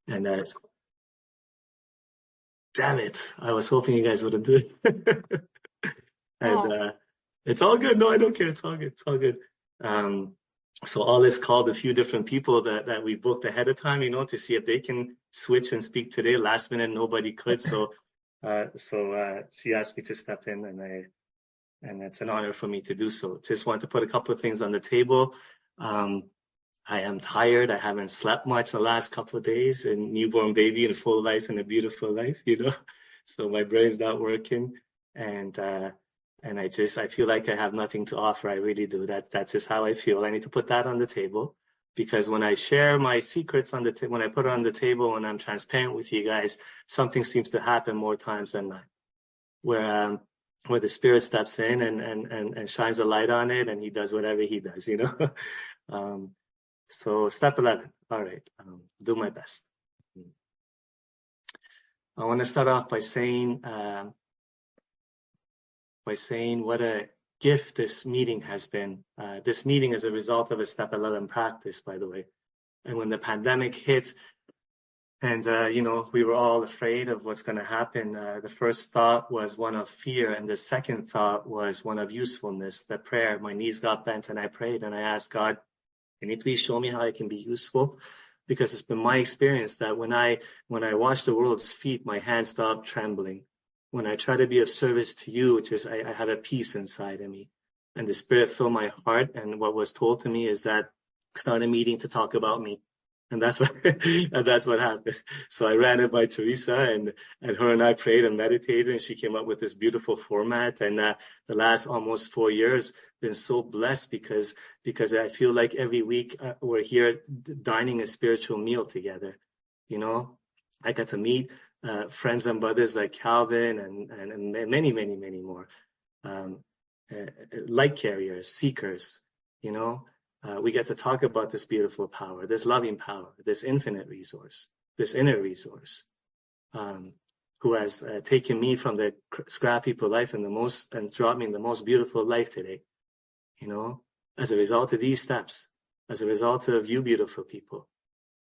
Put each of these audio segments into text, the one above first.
And damn it, I was hoping you guys wouldn't do it. And it's all good. No, I don't care. It's all good. It's all good. So all this called a few different people that we booked ahead of time, to see if they can switch and speak today. Last minute, nobody could. So she asked me to step in, and it's an honor for me to do so. Just want to put a couple of things on the table. I am tired. I haven't slept much the last couple of days, and newborn baby and full life and a beautiful life, So my brain's not working, and I feel like I have nothing to offer. I really do. That's just how I feel. I need to put that on the table, because when I share my secrets when I put it on the table, when I'm transparent with you guys, something seems to happen more times than not, where the Spirit steps in and shines a light on it, and He does whatever He does, So step 11. All right. Do my best. I want to start off by saying what a gift this meeting has been. This meeting is a result of a step 11 practice, by the way. And when the pandemic hit, and we were all afraid of what's going to happen, the first thought was one of fear, and the second thought was one of usefulness. The prayer, my knees got bent, and I prayed, and I asked God, can you please show me how I can be useful? Because it's been my experience that when I wash the world's feet, my hands stop trembling. When I try to be of service to you, I have a peace inside of me, and the Spirit filled my heart. And what was told to me is that start a meeting to talk about me, and that's what happened. So I ran it by Teresa, and her and I prayed and meditated, and she came up with this beautiful format. And the last almost 4 years been so blessed because I feel like every week we're here dining a spiritual meal together. I got to meet friends and brothers like Calvin and many, many, many more, light carriers, seekers. We get to talk about this beautiful power, this loving power, this infinite resource, this inner resource, who has taken me from the scrap heap of life and brought me in the most beautiful life today. As a result of these steps, as a result of you beautiful people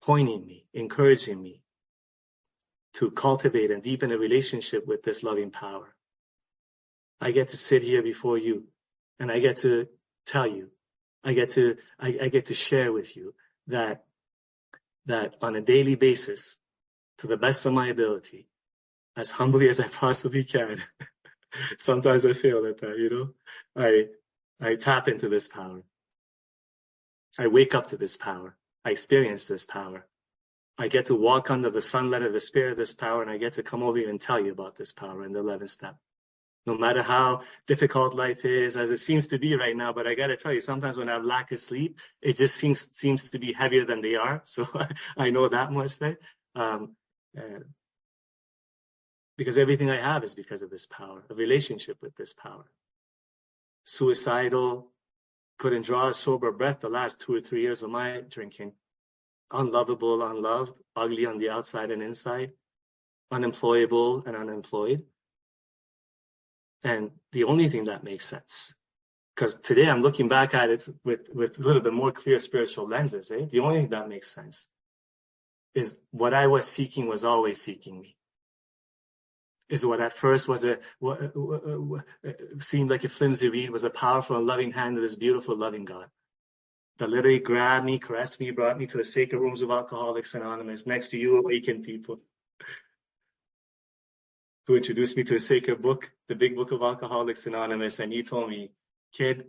pointing me, encouraging me to cultivate and deepen a relationship with this loving power, I get to sit here before you, and I get to tell you, I get to share with you that on a daily basis, to the best of my ability, as humbly as I possibly can. Sometimes I fail at that, I tap into this power. I wake up to this power. I experience this power. I get to walk under the sunlight of the Spirit of this power, and I get to come over here and tell you about this power in the 11th step. No matter how difficult life is, as it seems to be right now, but I got to tell you, sometimes when I have lack of sleep, it just seems to be heavier than they are. So I know that much, right? Because everything I have is because of this power, a relationship with this power. Suicidal, couldn't draw a sober breath the last 2 or 3 years of my drinking. Unlovable, unloved, ugly on the outside and inside, unemployable and unemployed. And the only thing that makes sense, because today I'm looking back at it with a little bit more clear spiritual lenses, the only thing that makes sense is what I was seeking was always seeking me. Is what at first was seemed like a flimsy reed was a powerful and loving hand of this beautiful, loving God that literally grabbed me, caressed me, brought me to the sacred rooms of Alcoholics Anonymous, next to you awakened people, who introduced me to a sacred book, the Big Book of Alcoholics Anonymous, and you told me, kid,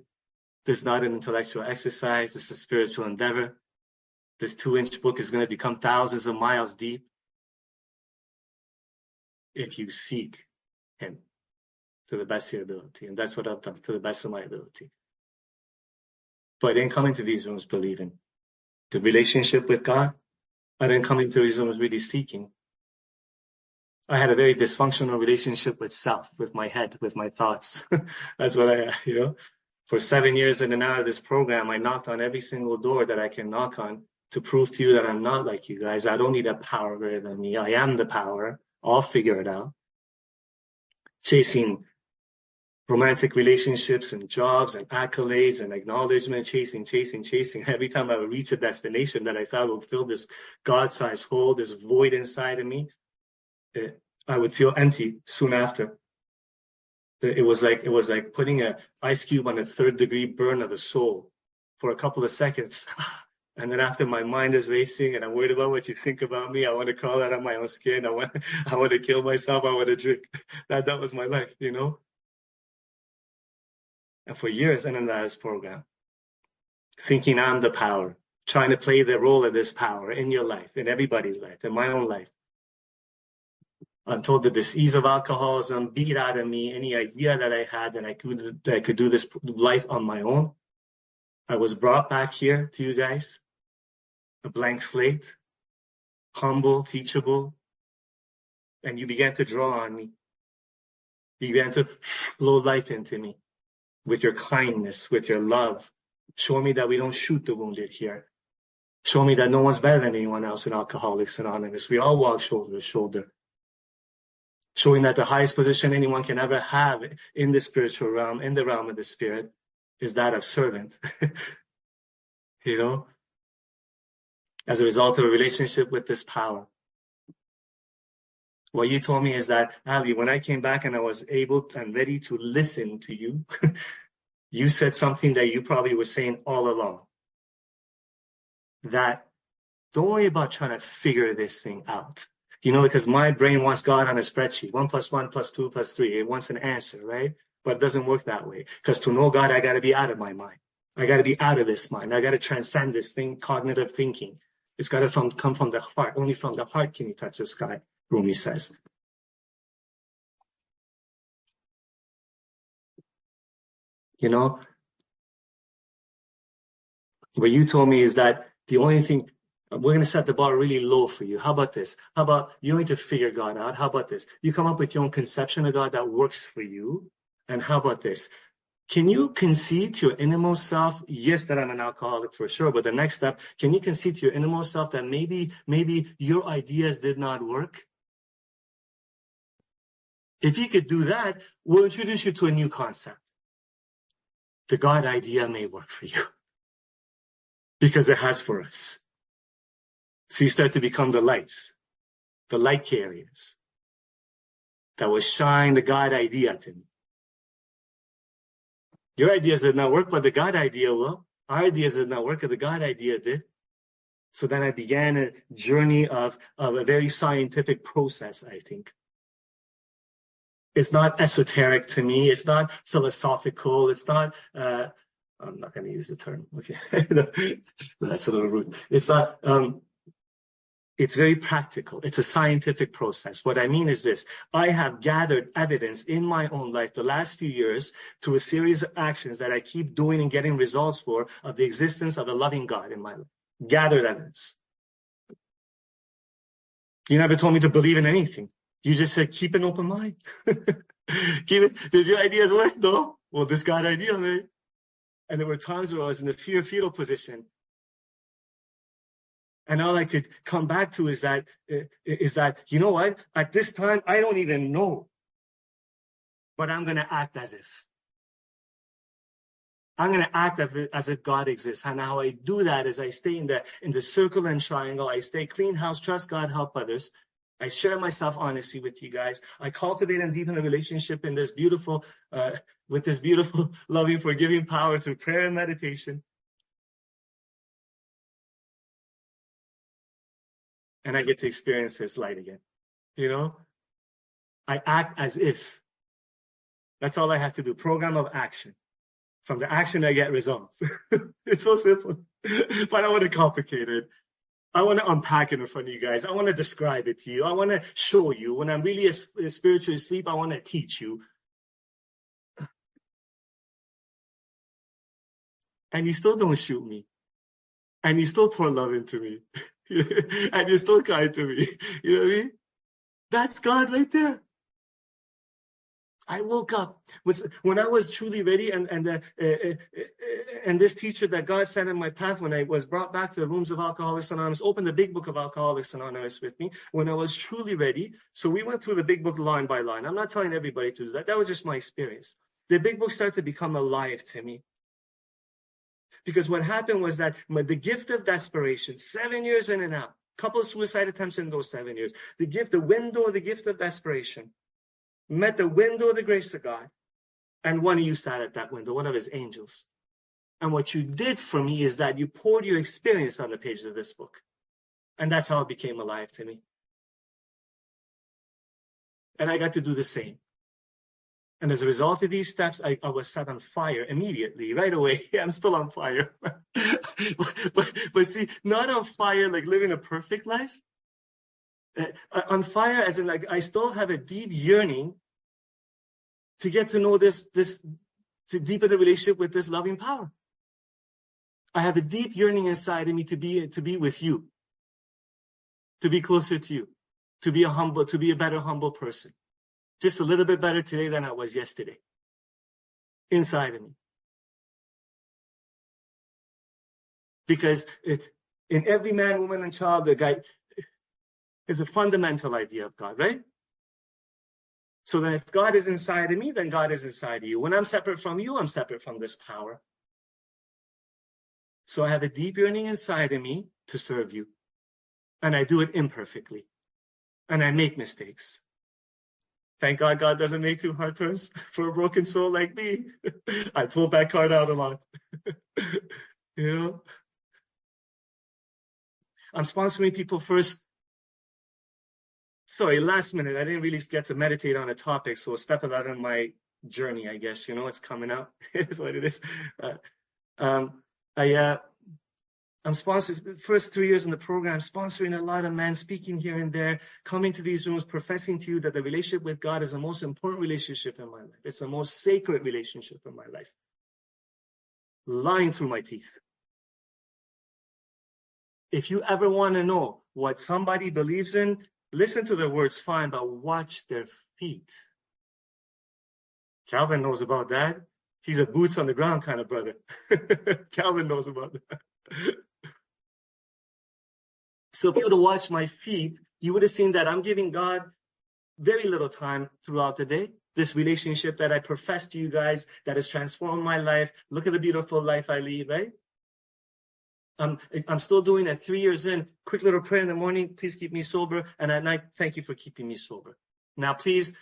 this is not an intellectual exercise, this is a spiritual endeavor. This 2-inch book is going to become thousands of miles deep if you seek Him to the best of your ability. And that's what I've done, to the best of my ability. But I didn't come into these rooms believing. The relationship with God, I didn't come into these rooms really seeking. I had a very dysfunctional relationship with self, with my head, with my thoughts. That's what for 7 years in and out of this program, I knocked on every single door that I can knock on to prove to you that I'm not like you guys. I don't need a power greater than me. I am the power. I'll figure it out. Chasing romantic relationships and jobs and accolades and acknowledgement, chasing. Every time I would reach a destination that I thought would fill this God-sized hole, this void inside of me, I would feel empty soon after. It was like putting an ice cube on a 3rd-degree burn of the soul for a couple of seconds. And then after, my mind is racing and I'm worried about what you think about me. I want to crawl out of my own skin. I want to kill myself. I want to drink. That was my life, you know? And for years, Ananias program, thinking I'm the power, trying to play the role of this power in your life, in everybody's life, in my own life. Until the disease of alcoholism beat out of me any idea that I had that I could do this life on my own. I was brought back here to you guys, a blank slate, humble, teachable, and you began to draw on me. You began to blow life into me with your kindness, with your love. Show me that we don't shoot the wounded here. Show me that no one's better than anyone else in Alcoholics Anonymous. We all walk shoulder to shoulder. Showing that the highest position anyone can ever have in the spiritual realm, in the realm of the spirit, is that of servant. You know? As a result of a relationship with this power. What you told me is that, Ali, when I came back and I was able and ready to listen to you, you said something that you probably were saying all along. That don't worry about trying to figure this thing out. You know, because my brain wants God on a spreadsheet. 1 + 1 + 2 + 3. It wants an answer, right? But it doesn't work that way. Because to know God, I got to be out of my mind. I got to be out of this mind. I got to transcend this thing, cognitive thinking. It's got to come from the heart. Only from the heart can you touch the sky, Rumi says. You know, what you told me is that the only thing, we're going to set the bar really low for you. How about this? How about you don't need to figure God out? How about this? You come up with your own conception of God that works for you. And how about this? Can you concede to your innermost self, yes, that I'm an alcoholic for sure, but the next step, can you concede to your innermost self that maybe your ideas did not work? If you could do that, we'll introduce you to a new concept. The God idea may work for you because it has for us. So you start to become the lights, the light carriers that will shine the God idea to me. Your ideas did not work, but the God idea will. Our ideas did not work, but the God idea did. So then I began a journey of a very scientific process, I think. It's not esoteric to me. It's not philosophical. It's not, I'm not going to use the term. Okay. That's a little rude. It's not, it's very practical. It's a scientific process. What I mean is this. I have gathered evidence in my own life the last few years through a series of actions that I keep doing and getting results for of the existence of a loving God in my life. Gathered evidence. You never told me to believe in anything. You just said, keep an open mind. Did your ideas work? No. Well, this God idea, man. And there were times where I was in the fetal position. And all I could come back to is that, you know what? At this time, I don't even know. But I'm going to act as if. I'm going to act as if God exists. And how I do that is I stay in the circle and triangle. I stay clean house, trust God, help others. I share myself honestly with you guys. I cultivate and deepen a relationship in this beautiful, with this beautiful, loving, forgiving power through prayer and meditation. And I get to experience His light again. You know, I act as if. That's all I have to do. Program of action. From the action, I get results. It's so simple, but I don't want to complicate it. I want to unpack it in front of you guys. I want to describe it to you. I want to show you. When I'm really spiritually asleep, I want to teach you. And you still don't shoot me. And you still pour love into me. And you're still kind to me. You know what I mean? That's God right there. I woke up when I was truly ready, and this teacher that God sent in my path, when I was brought back to the rooms of Alcoholics Anonymous, opened the big book of Alcoholics Anonymous with me when I was truly ready. So we went through the big book line by line. I'm not telling everybody to do that. That was just my experience. the big book started to become alive to me. Because what happened was that the gift of desperation, 7 years in and out, couple of suicide attempts in those 7 years, the window of the gift of desperation, met the window of the grace of God, and one of you sat at that window, one of his angels. And what you did for me is that you poured your experience on the pages of this book. And that's how it became alive to me. And I got to do the same. And as a result of these steps, I was set on fire immediately, right away. I'm still on fire. but see, not on fire like living a perfect life. On fire as in like I still have a deep yearning to get to know this, to deepen the relationship with this loving power. I have a deep yearning inside of me to be with you, to be closer to you, to be a better humble person. Just a little bit better today than I was yesterday. Inside of me. Because in every man, woman, and child, the guy is a fundamental idea of God, right? So that if God is inside of me, then God is inside of you. When I'm separate from you, I'm separate from this power. So I have a deep yearning inside of me to serve you. And I do it imperfectly. And I make mistakes. Thank God God doesn't make two hard turns for a broken soul like me. I pulled that card out a lot. You know? I'm sponsoring people first. Sorry, last minute. I didn't really get to meditate on a topic, so a step of that on my journey, I guess. You know, it's coming out. It is what it is. I'm sponsoring the first 3 years in the program, sponsoring a lot of men, speaking here and there, coming to these rooms, professing to you that the relationship with God is the most important relationship in my life. It's the most sacred relationship in my life. Lying through my teeth. If you ever want to know what somebody believes in, listen to their words fine, but watch their feet. Calvin knows about that. He's a boots on the ground kind of brother. Calvin knows about that. So if you were to watch my feet, you would have seen that I'm giving God very little time throughout the day. This relationship that I profess to you guys that has transformed my life. Look at the beautiful life I lead, right? I'm still doing it 3 years in. Quick little prayer in the morning. Please keep me sober. And at night, thank you for keeping me sober. Now, please,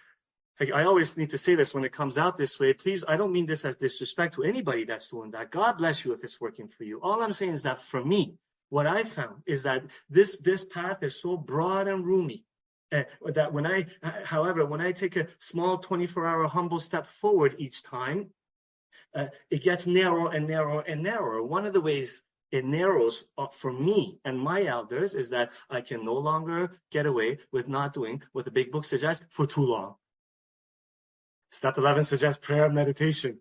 I always need to say this when it comes out this way. Please, I don't mean this as disrespect to anybody that's doing that. God bless you if it's working for you. All I'm saying is that for me, what I found is that this path is so broad and roomy that when I take a small 24-hour humble step forward each time, it gets narrower and narrower and narrower. One of the ways it narrows for me and my elders is that I can no longer get away with not doing what the big book suggests for too long. Step 11 suggests prayer and meditation.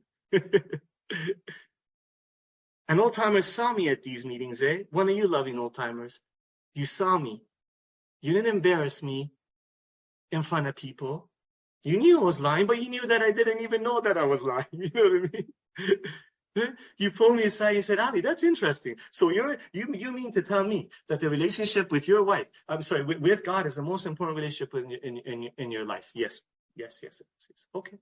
And old-timers saw me at these meetings, eh? One of you loving old-timers. You saw me. You didn't embarrass me in front of people. You knew I was lying, but you knew that I didn't even know that I was lying. You know what I mean? You pulled me aside and said, Ali, that's interesting. So you mean to tell me that the relationship with your wife, with God is the most important relationship in your life? Yes. Yes. Okay.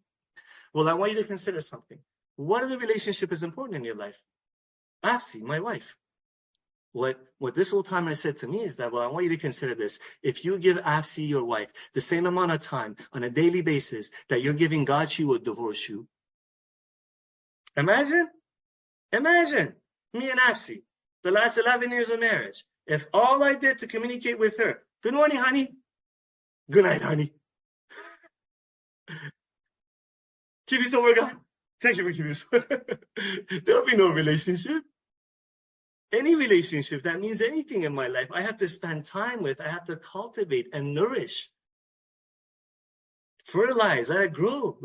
Well, I want you to consider something. What other relationship is important in your life? Afsi, my wife. What this old timer said to me is that, well, I want you to consider this. If you give Afsi, your wife, the same amount of time on a daily basis that you're giving God, she would divorce you. Imagine me and Afsi, the last 11 years of marriage. If all I did to communicate with her, good morning, honey. Good night, honey. Keep you sober, God. Thank you for keeping me sober. There'll be no relationship. Any relationship that means anything in my life, I have to spend time with, I have to cultivate and nourish, fertilize, let it grow.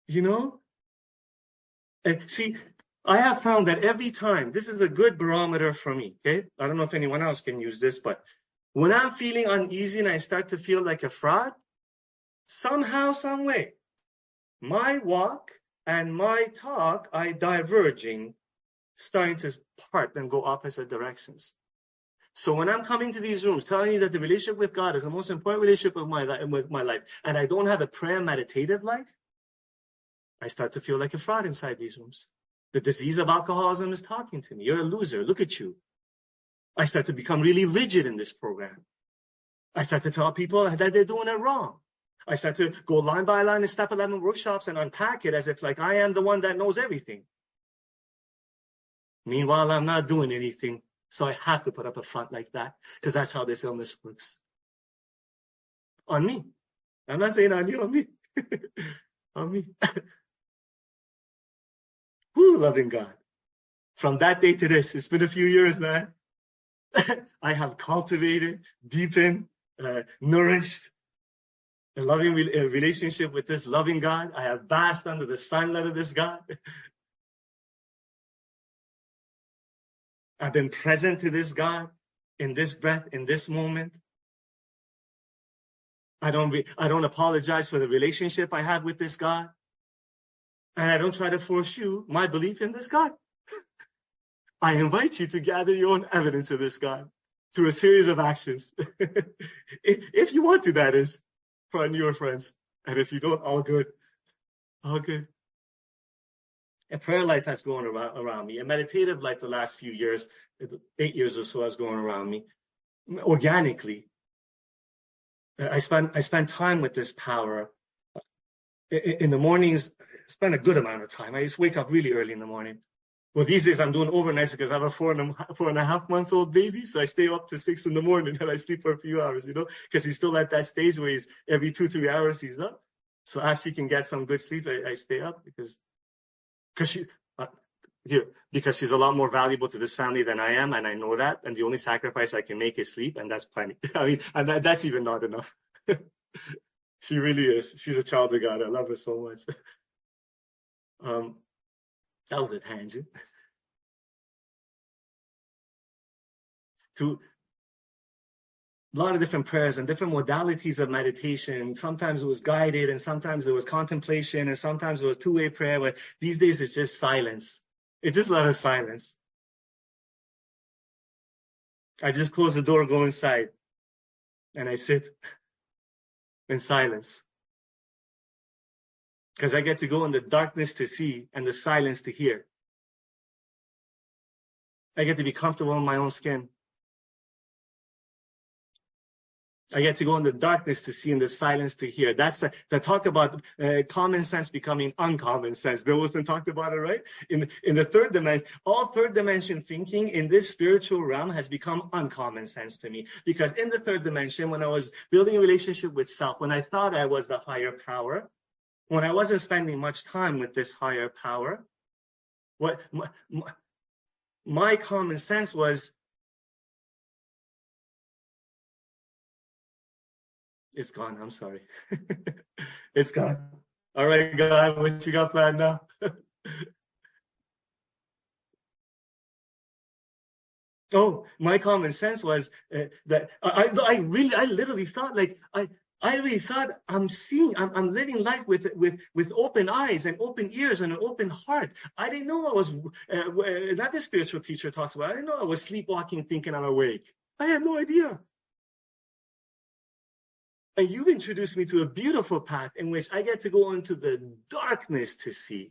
You know? And see, I have found that every time, this is a good barometer for me, okay? I don't know if anyone else can use this, but when I'm feeling uneasy and I start to feel like a fraud, somehow, some way, my walk and my talk are diverging, starting to part and go opposite directions. So when I'm coming to these rooms telling you that the relationship with God is the most important relationship of my life, and I don't have a prayer meditative life, I start to feel like a fraud inside these rooms. The disease of alcoholism is talking to me. You're a loser. Look at you. I start to become really rigid in this program. I start to tell people that they're doing it wrong. I start to go line by line in Step 11 workshops and unpack it as if like I am the one that knows everything. Meanwhile, I'm not doing anything. So I have to put up a front like that because that's how this illness works. On me. I'm not saying on you, on me. On me. Woo, loving God. From that day to this, it's been a few years, man. I have cultivated, deepened, nourished a loving relationship with this loving God. I have basked under the sunlight of this God. I've been present to this God in this breath, in this moment. I don't apologize for the relationship I have with this God. And I don't try to force you my belief in this God. I invite you to gather your own evidence of this God through a series of actions. If you want to, that is, for your friends. And if you don't, all good. All good. A prayer life has grown around me. A meditative life the last few years, 8 years or so, has grown around me. Organically. I spend time with this power. In the mornings, I spend a good amount of time. I just wake up really early in the morning. Well, these days I'm doing overnights because I have a 4.5-month-old baby, so I stay up to 6 in the morning and I sleep for a few hours, because he's still at that stage where he's every 2-3 hours he's up. So after he can get some good sleep, I stay up because she's a lot more valuable to this family than I am, and I know that. And the only sacrifice I can make is sleep, and that's plenty. I mean, and that's even not enough. She really is. She's a child of God. I love her so much. That was a tangent. To a lot of different prayers and different modalities of meditation. Sometimes it was guided, and sometimes it was contemplation, and sometimes it was two-way prayer. But these days it's just silence. It's just a lot of silence. I just close the door, go inside, and I sit in silence. Because I get to go in the darkness to see and the silence to hear. I get to be comfortable in my own skin. I get to go in the darkness to see and the silence to hear. That's the talk about common sense becoming uncommon sense. Bill Wilson talked about it, right? In the third dimension, all third dimension thinking in this spiritual realm has become uncommon sense to me. Because in the third dimension, when I was building a relationship with self, when I thought I was the higher power, when I wasn't spending much time with this higher power, what my common sense was, it's gone. I'm sorry. It's gone. All right, God, what you got planned now? Oh, my common sense was that I literally thought I really thought I'm living life with open eyes and open ears and an open heart. I didn't know I was, not the spiritual teacher talks about, I didn't know I was sleepwalking thinking I'm awake. I had no idea. And you've introduced me to a beautiful path in which I get to go into the darkness to see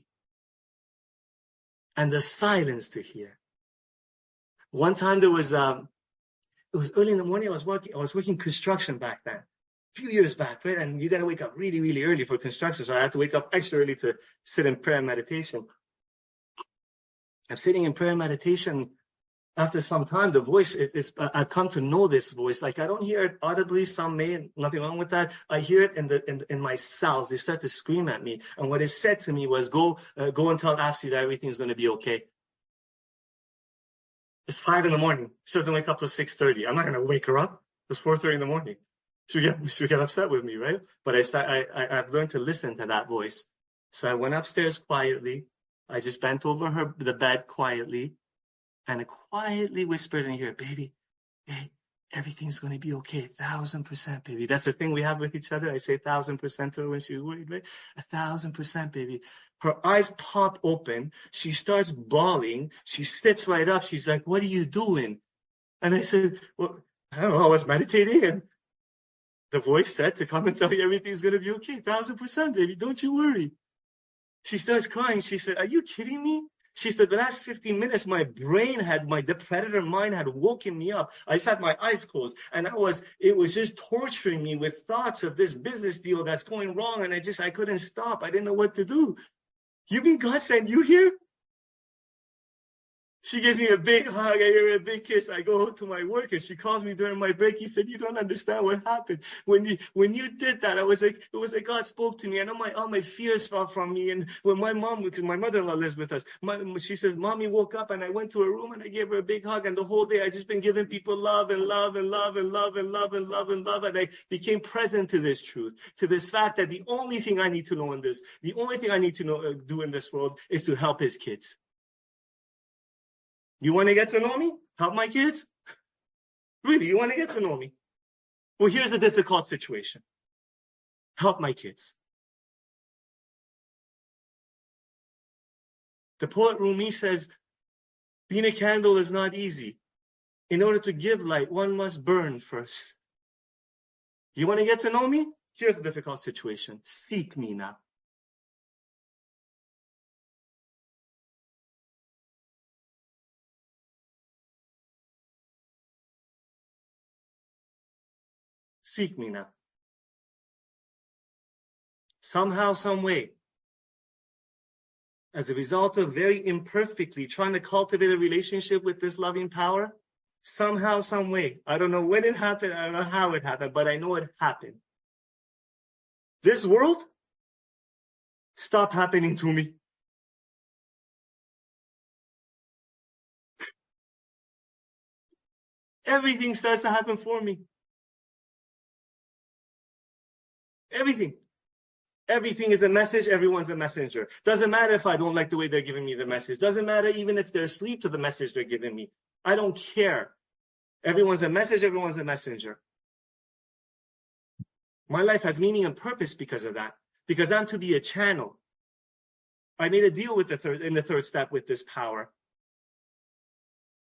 and the silence to hear. One time it was early in the morning. I was working construction back then, a few years back, right? And you got to wake up really, really early for construction. So I had to wake up extra early to sit in prayer and meditation. I'm sitting in prayer and meditation. After some time, the voice I've come to know this voice. Like I don't hear it audibly. Some may, nothing wrong with that. I hear it in my cells. They start to scream at me. And what is said to me was, go and tell Afsi that everything's going to be okay. It's 5 a.m. She doesn't wake up till 6:30. I'm not going to wake her up. It's 4:30 in the morning. She'll get upset with me, right? But I've learned to listen to that voice. So I went upstairs quietly. I just bent over the bed quietly. And I quietly whispered in her, baby, hey, everything's going to be okay. 1,000%, baby. That's the thing we have with each other. I say 1,000% to her when she's worried, right? 1,000%, baby. Her eyes pop open. She starts bawling. She sits right up. She's like, what are you doing? And I said, well, I don't know, I was meditating and the voice said to come and tell you everything's going to be okay. 1000%, baby. Don't you worry. She starts crying. She said, are you kidding me? She said, the last 15 minutes, my brain the predator mind had woken me up. I just had my eyes closed and it was just torturing me with thoughts of this business deal that's going wrong. And I couldn't stop. I didn't know what to do. You mean God sent you here? She gives me a big hug. I give her a big kiss. I go to my work and she calls me during my break. He said, you don't understand what happened. When you did that, it was like God spoke to me and all my fears fell from me. And when my mom, because my mother-in-law lives with us, she says, Mommy woke up and I went to her room and I gave her a big hug. And the whole day I just been giving people love and love and love and love and love and love and love. And I became present to this truth, to this fact that the only thing I need to know the only thing I need to know, do in this world is to help his kids. You want to get to know me? Help my kids? Really, you want to get to know me? Well, here's a difficult situation. Help my kids. The poet Rumi says, being a candle is not easy. In order to give light, one must burn first. You want to get to know me? Here's a difficult situation. Seek me now. Seek me now. Somehow, some way, as a result of very imperfectly trying to cultivate a relationship with this loving power, somehow, some way, I don't know when it happened, I don't know how it happened, but I know it happened. This world stopped happening to me. Everything starts to happen for me. Everything. Everything is a message. Everyone's a messenger. Doesn't matter if I don't like the way they're giving me the message. Doesn't matter even if they're asleep to the message they're giving me. I don't care. Everyone's a message. Everyone's a messenger. My life has meaning and purpose because of that. Because I'm to be a channel. I made a deal with the third step with this power.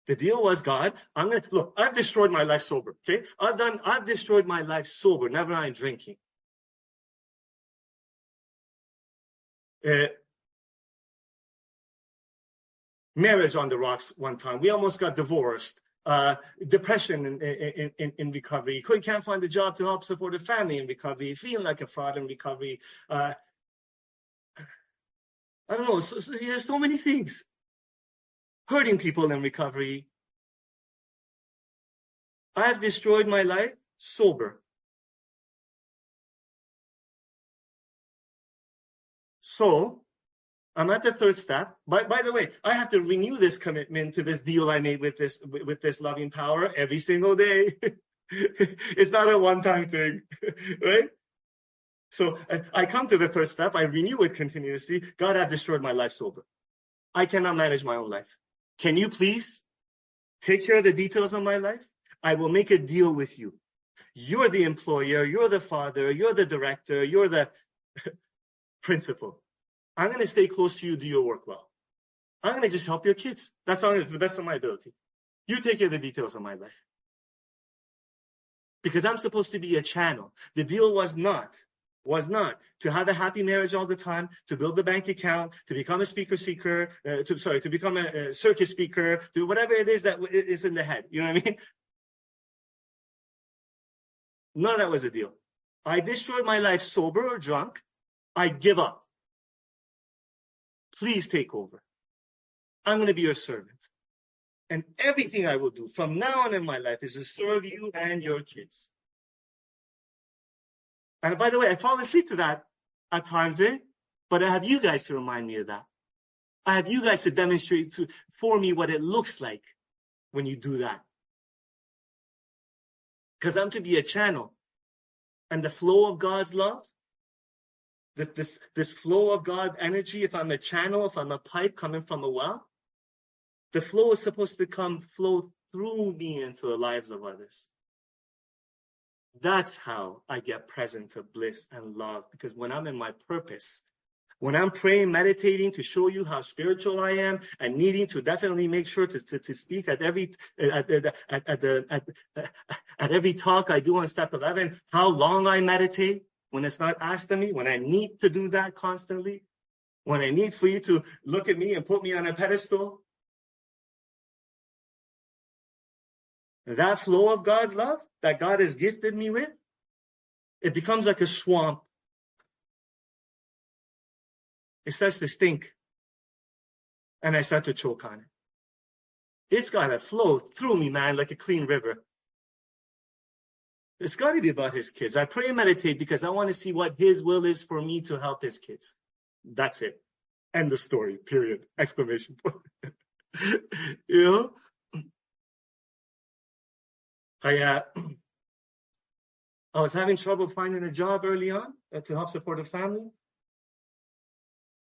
The deal was, God, I've destroyed my life sober. Okay. I've destroyed my life sober. Never mind drinking. Marriage on the rocks one time. We almost got divorced. Depression in recovery. Can't find a job to help support a family in recovery. Feeling like a fraud in recovery. I don't know. There's so many things. Hurting people in recovery. I've destroyed my life sober. So I'm at the third step. By the way, I have to renew this commitment to this deal I made with this loving power every single day. It's not a one-time thing, right? So I come to the third step. I renew it continuously. God, I've destroyed my life sober. I cannot manage my own life. Can you please take care of the details of my life? I will make a deal with you. You're the employer. You're the father. You're the director. You're the principal. I'm going to stay close to you, do your work well. I'm going to just help your kids. That's all, to the best of my ability. You take care of the details of my life. Because I'm supposed to be a channel. The deal was not to have a happy marriage all the time, to build a bank account, to become a to become a circus speaker, to whatever it is that is in the head. You know what I mean? None of that was a deal. I destroyed my life sober or drunk. I give up. Please take over. I'm going to be your servant. And everything I will do from now on in my life is to serve you and your kids. And by the way, I fall asleep to that at times, but I have you guys to remind me of that. I have you guys to demonstrate for me what it looks like when you do that. Because I'm to be a channel. And the flow of God's love, this flow of God energy, if I'm a channel, if I'm a pipe coming from a well, the flow is supposed to flow through me into the lives of others. That's how I get present to bliss and love. Because when I'm in my purpose, when I'm praying, meditating to show you how spiritual I am, and needing to definitely make sure to speak at every every talk I do on step 11, how long I meditate when it's not asked of me, when I need to do that constantly, when I need for you to look at me and put me on a pedestal. That flow of God's love that God has gifted me with, it becomes like a swamp. It starts to stink. And I start to choke on it. It's got to flow through me, man, like a clean river. It's got to be about his kids. I pray and meditate because I want to see what his will is for me to help his kids. That's it. End of story, period. Exclamation point. You know? I was having trouble finding a job early on to help support a family.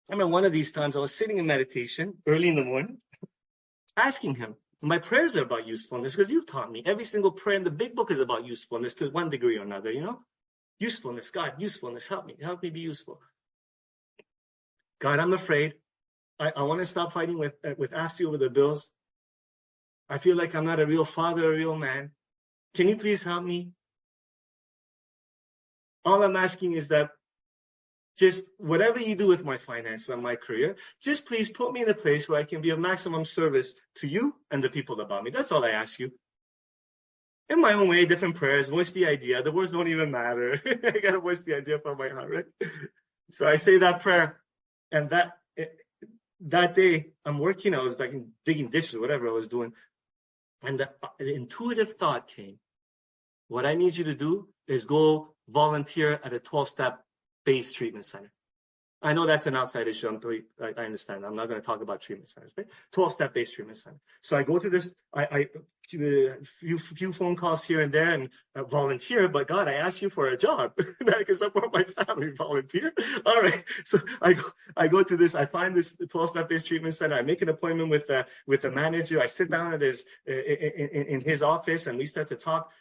I remember one of these times I was sitting in meditation early in the morning, asking him. My prayers are about usefulness because you've taught me. Every single prayer in the big book is about usefulness to one degree or another, you know? Usefulness, God, usefulness, help me be useful. God, I'm afraid. I want to stop fighting with AFSI over the bills. I feel like I'm not a real father, a real man. Can you please help me? All I'm asking is that just whatever you do with my finance and my career, just please put me in a place where I can be of maximum service to you and the people about me. That's all I ask you. In my own way, different prayers, voice the idea. The words don't even matter. I got to voice the idea from my heart, right? So I say that prayer, and that day I'm working, I was like digging ditches, whatever I was doing. And the intuitive thought came, what I need you to do is go volunteer at a 12-step base treatment center. I know that's an outside issue. I understand. I'm not going to talk about treatment centers, right? 12-step base treatment center. So I go to this, I few phone calls here and there and volunteer, but God, I asked you for a job that I can support my family. Volunteer? All right. So I go to this, I find this 12-step base treatment center. I make an appointment with the manager. I sit down at in his office and we start to talk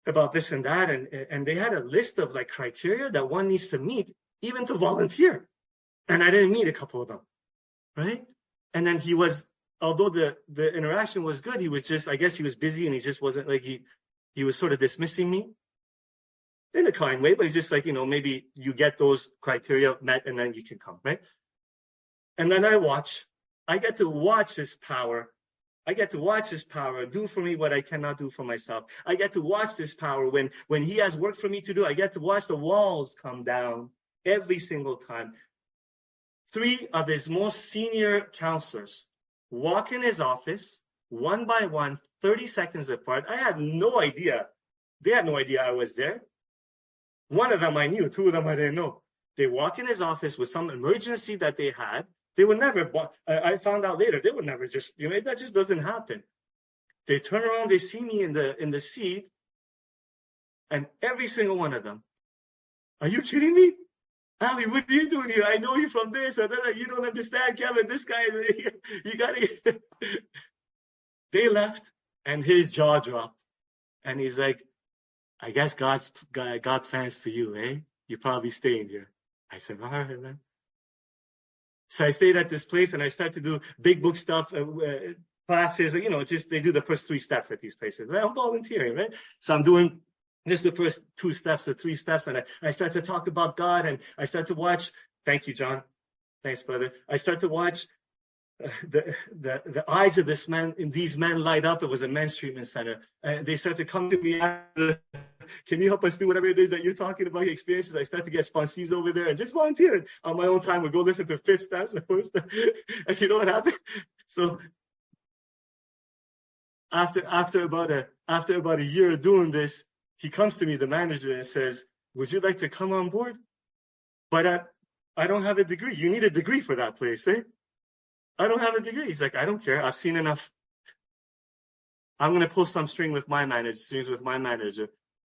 about this and that. And they had a list of like criteria that one needs to meet even to volunteer. And I didn't meet a couple of them, right? And then he was, although the interaction was good, he was just, I guess he was busy and he just wasn't like, he was sort of dismissing me in a kind way, but just like, you know, maybe you get those criteria met and then you can come, right? And then I get to watch his power. I get to watch his power do for me what I cannot do for myself. I get to watch this power when he has work for me to do. I get to watch the walls come down every single time. 3 of his most senior counselors walk in his office, one by one, 30 seconds apart. I had no idea. They had no idea I was there. One of them I knew, 2 of them I didn't know. They walk in his office with some emergency that they had. They would never, I found out later, they would never just, you know, that just doesn't happen. They turn around, they see me in the seat, and every single one of them, are you kidding me? Ali, what are you doing here? I know you from this. And then you don't understand, Kevin. This guy, you got to. They left, and his jaw dropped. And he's like, I guess God plans for you, eh? You're probably staying here. I said, all right, man. So I stayed at this place, and I started to do big book stuff, classes. You know, just they do the first 3 steps at these places. Right? I'm volunteering, right? So I'm doing just the first 2 steps or 3 steps, and I start to talk about God, and I start to watch. Thank you, John. Thanks, brother. I start to watch the eyes of these men light up. It was a men's treatment center, and they start to come to me after. Can you help us do whatever it is that you're talking about, your experiences? I start to get sponsees over there and just volunteer on my own time. We go listen to 5th steps and 1st step. And you know what happened? So after about a year of doing this, he comes to me, the manager, and says, would you like to come on board? But I don't have a degree. You need a degree for that place, eh? I don't have a degree. He's like, I don't care. I've seen enough. I'm going to pull some strings with my manager.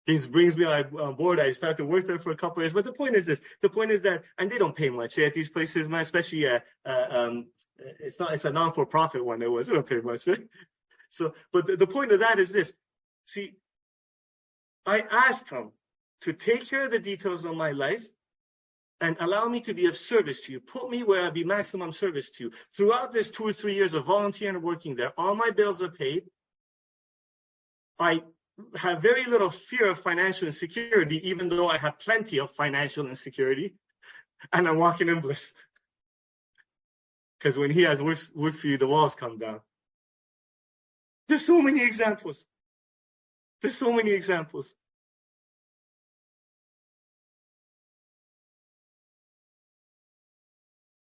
He brings me on board. I start to work there for a couple of years. But the point is this. The point is that, and they don't pay much at these places, man, especially, it's a non-for-profit one. They don't pay much, right? So, but the point of that is this. See, I asked him to take care of the details of my life and allow me to be of service to you. Put me where I'll be maximum service to you. Throughout this 2 or 3 years of volunteering and working there, all my bills are paid. I have very little fear of financial insecurity, even though I have plenty of financial insecurity, and I'm walking in bliss. Because when he has work for you, the walls come down. There's so many examples. There's so many examples.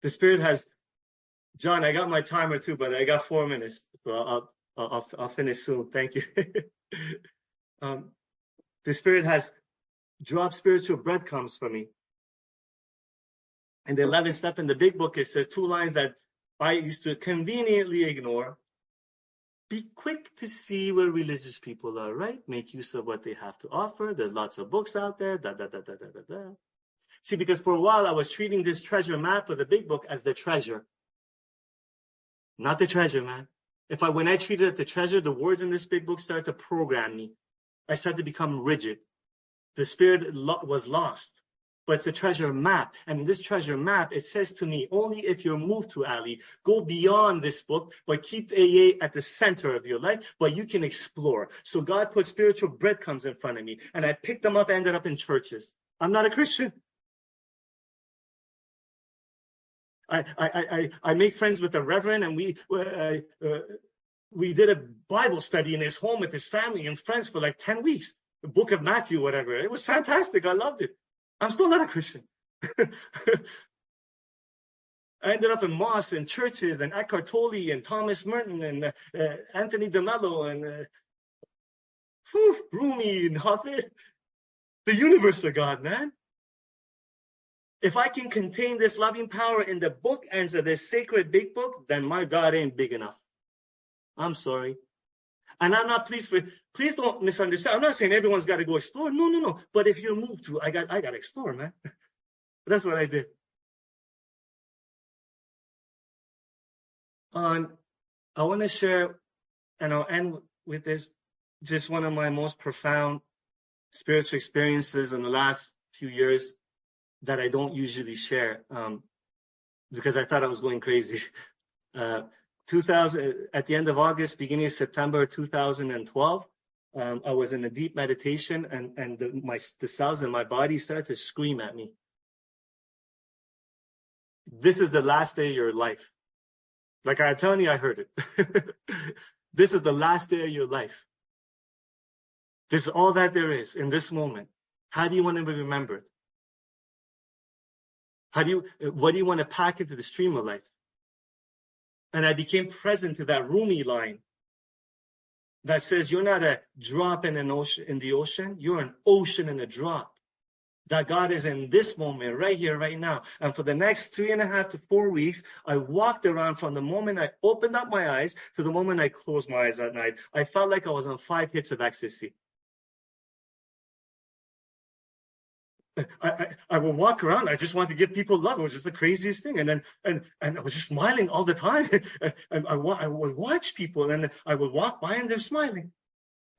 The Spirit has, John, I got my timer too, but I got 4 minutes, so I'll finish soon. Thank you. The Spirit has dropped spiritual breadcrumbs for me. In the 11th step in the big book, it says 2 lines that I used to conveniently ignore. Be quick to see where religious people are, right? Make use of what they have to offer. There's lots of books out there. See, because for a while I was treating this treasure map of the big book as the treasure. Not the treasure, man. When I treated it the treasure, the words in this big book started to program me. I started to become rigid. The Spirit was lost. But it's the treasure map. And in this treasure map, it says to me, only if you're moved to Ali, go beyond this book, but keep AA at the center of your life, but you can explore. So God put spiritual breadcrumbs in front of me, and I picked them up, ended up in churches. I'm not a Christian. I make friends with a reverend, and we did a Bible study in his home with his family and friends for like 10 weeks. The book of Matthew, whatever. It was fantastic. I loved it. I'm still not a Christian. I ended up in mosques and churches and Eckhart Tolle and Thomas Merton and Anthony DeMello and Rumi and Hafid. The universe of God, man. If I can contain this loving power in the book ends of this sacred big book, then my God ain't big enough. I'm sorry. And I'm not pleased please don't misunderstand. I'm not saying everyone's got to go explore. No. But if you're moved to, I got to explore, man. That's what I did. I want to share, and I'll end with this, just one of my most profound spiritual experiences in the last few years that I don't usually share, because I thought I was going crazy. 2000, at the end of August, beginning of September 2012, I was in a deep meditation, and the cells in my body started to scream at me. This is the last day of your life. Like I'm telling you, I heard it. This is the last day of your life. This is all that there is in this moment. How do you want to be remembered? What do you want to pack into the stream of life? And I became present to that Rumi line that says, you're not a drop in the ocean, you're an ocean in a drop. That God is in this moment, right here, right now. And for the next 3.5 to 4 weeks, I walked around from the moment I opened up my eyes to the moment I closed my eyes at night. I felt like I was on 5 hits of ecstasy. I would walk around. I just wanted to give people love. It was just the craziest thing. And I was just smiling all the time. I would watch people, and I would walk by and they're smiling.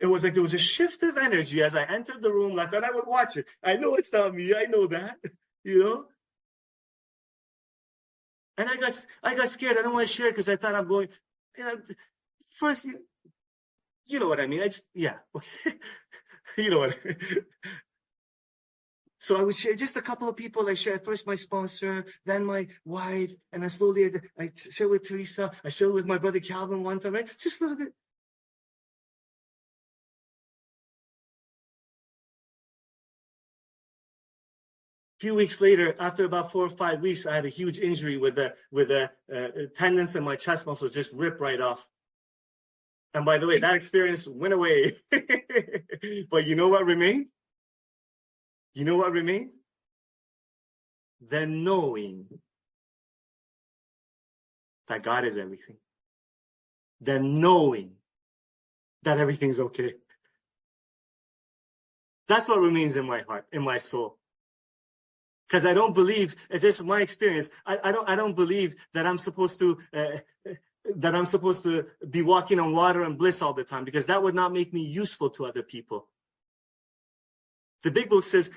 It was like there was a shift of energy as I entered the room, like that. I would watch it. I know it's not me. I know that, you know. And I got scared. I don't want to share because I thought I'm going. First, you know what I mean. Okay. You know what I mean. So I would share just a couple of people. I shared first my sponsor, then my wife, and I slowly I shared with Teresa. I shared with my brother Calvin one time, right? Just a little bit. A few weeks later, after about 4 or 5 weeks, I had a huge injury with the tendons in my chest muscle just ripped right off. And by the way, that experience went away. But you know what remained? You know what remained? The knowing that God is everything. The knowing that everything's okay. That's what remains in my heart, in my soul. Because I don't believe, this is my experience, I don't believe that I'm supposed to be walking on water and bliss all the time, because that would not make me useful to other people. The big book says,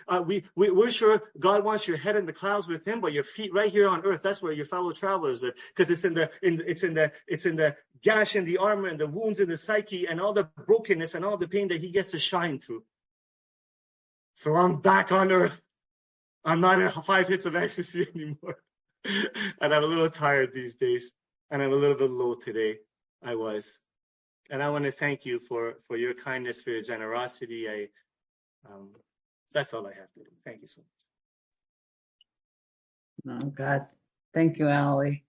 we're sure God wants your head in the clouds with him, but your feet right here on earth. That's where your fellow travelers live. Because it's in the gash in the armor and the wounds in the psyche and all the brokenness and all the pain that he gets to shine through. So I'm back on earth. I'm not in 5 hits of ecstasy anymore. And I'm a little tired these days. And I'm a little bit low today. I was. And I want to thank you for your kindness, for your generosity. That's all I have to do. Thank you so much. Oh, God. Thank you, Ali.